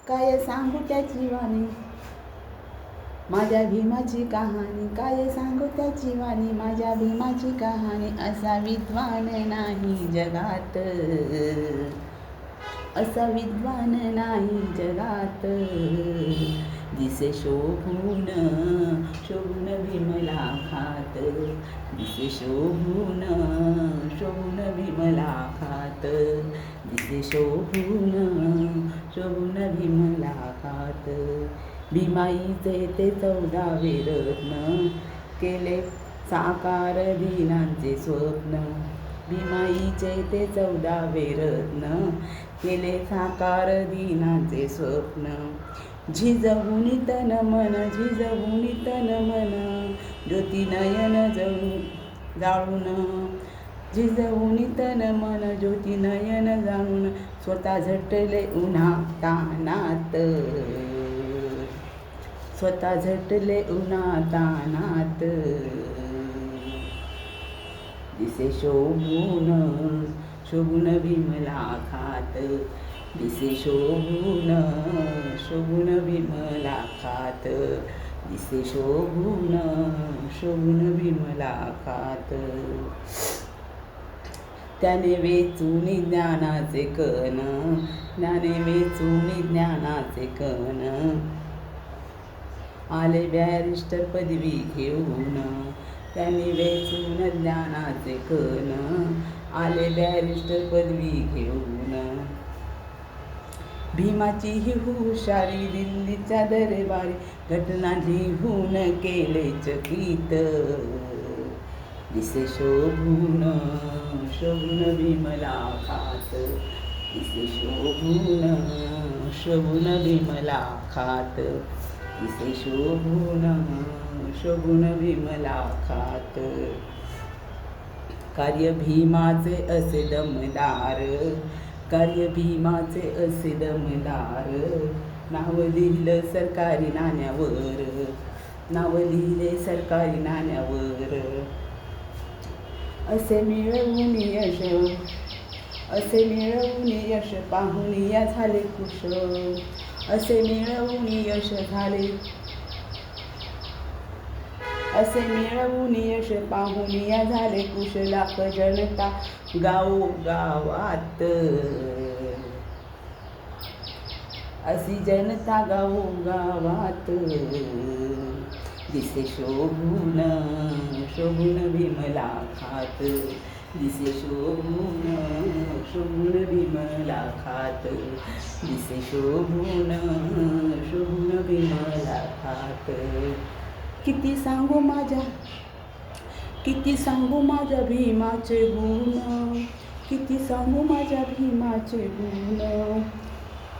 काय सांगू त्याची वाणी माझ्या भीमाची कहाणी, काय सांगू त्याची वाणी माझ्या भीमाची कहाणी. असा विद्वान नाही जगात, असा विद्वान नाही जगात. दिसे शोभून शोभून भीमला खात, दिसे शोभून शोभून भीमला खात, दिसे शोभून शोभून भीमला खात. भीमाईचे ते 14वे रत्न, केले साकार दीनांचे स्वप्न. भीमाईचे ते 14वे रत्न, केले साकार दीनांचे स्वप्न. झिजवून तन मन, झिजवून तन मन, ज्योती नयन जाळून, झिजवून तन मन ज्योती नयन जाणून. स्वतः झटले उन्हा तानात, स्वतः झटले उन्हा तानात. दिसे शोभून शोभून भीमला खात, दिसे शोभून शोभून भीमला खात, दिसे शोभून शोभून भीमला खात. त्याने वेचून ज्ञानाचे कण, त्याने वेचून ज्ञानाचे कण, आले बॅरिस्टर पदवी घेऊन. त्याने वेचून ज्ञानाचे कण, आले बॅरिस्टर पदवी घेऊन. भीमाची ही हुशारी दिल्लीच्या दरबारी, घटना लिहून केले चकित. दिसे शोभून शोभून भीमला खात, दिसे शोभून शोभून भीमला खात, दिसे शोभून शोभून भीमला खात. कार्य भीमाचे असे दमदार, कार्य भीमाचे असे दमदार. नाव लिहिलं सरकारी नाण्यावर, नाव लिहिले सरकारी नाण्यावर. असे मिळवून यश, असे मिळवून यश पाहून या झाले खुश, असे मिळवून यश झाले, असे मिळवून यश पाहून या झाले खुश. लाख जनता गावोगावात, अशी जनता गावोगावात. दिसे शोभून शोभून भीमला खात, दिसे शोभून शोभून भीमला खात, दिसे शोभून शोभून भीमला खात. किती सांगू माझ्या, किती सांगू माझ्या भीमाचे गुण, किती सांगू माझ्या भीमाचे गुण.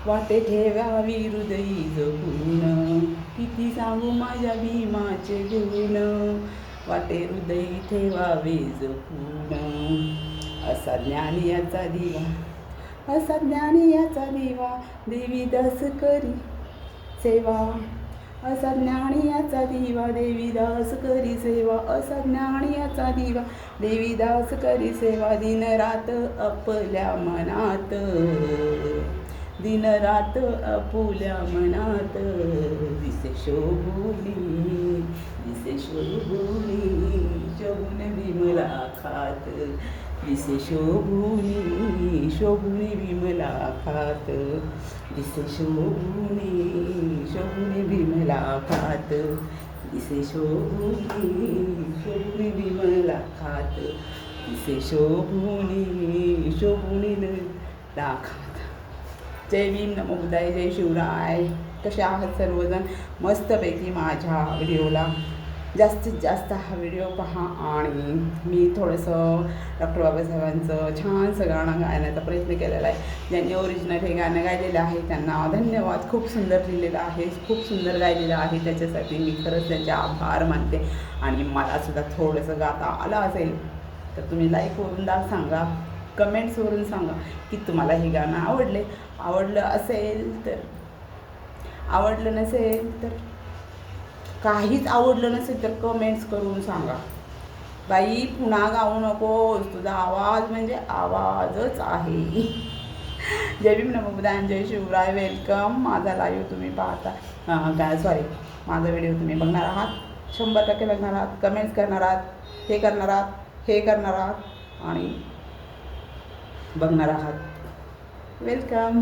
वाटे ठेवावी हृदयी जपून, किती सांगू माझ्या भीमाचे गुण, वाटे हृदयी ठेवावे जपून. असा ज्ञानी याचा दिवा, असा ज्ञानी याचा दिवा, देवी दास करी सेवा. असा ज्ञानी याचा दिवा, देवी दास करी सेवा. असा ज्ञानी याचा दिवा, देवी दास करी सेवा. दिन रात आपल्या मनात, दिन रात आपुल्या मनात. दिसे शोभूनी, दिसे शोभूनी शोभून भीमला खात, दिसे शोभूनी शोभूनी भीमला खात, दिसे शोभूनी शोभूनी भीमला खात, दिसे शोभूनी शोभूनी भीमला खात, दिसे शोभूनी शोभूनी ला खात. जय भीम, नमो बुद्धाय, जय शिवराय. कसे आहात सर्वजण? मस्तपैकी माझ्या व्हिडिओला जास्तीत जास्त हा व्हिडिओ पहा. आणि मी थोडंसं डॉक्टर बाबासाहेबांचं छानसं गाणं गायण्याचा प्रयत्न केलेला आहे. ज्यांनी ओरिजिनल हे गाणं गायलेलं आहे त्यांना धन्यवाद. खूप सुंदर लिहिलेलं आहे, खूप सुंदर गायलेलं आहे. त्याच्यासाठी मी खरंच त्यांचे आभार मानते. आणि मलासुद्धा थोडंसं गाता आलं असेल तर तुम्ही लाईकवरून सांगा, कमेंट्सवरून सांगा की तुम्हाला हे गाणं आवडलं असेल तर. आवडलं नसेल तर, काहीच आवडलं नसेल तर कमेंट्स करून सांगा. बाई पुन्हा गाऊ नकोस, तुझा आवाज म्हणजे आवाजच आहे. जय भीम नमो बुद्धाय जय शिवराय. वेलकम. माझा लाईव्ह तुम्ही पाहता काय सॉरी माझा व्हिडिओ तुम्ही बघणार आहात, 100% बघणार आहात, कमेंट्स करणार आहात, हे करणार आहात, हे करणार आहात आणि बघणार आहात. वेलकम.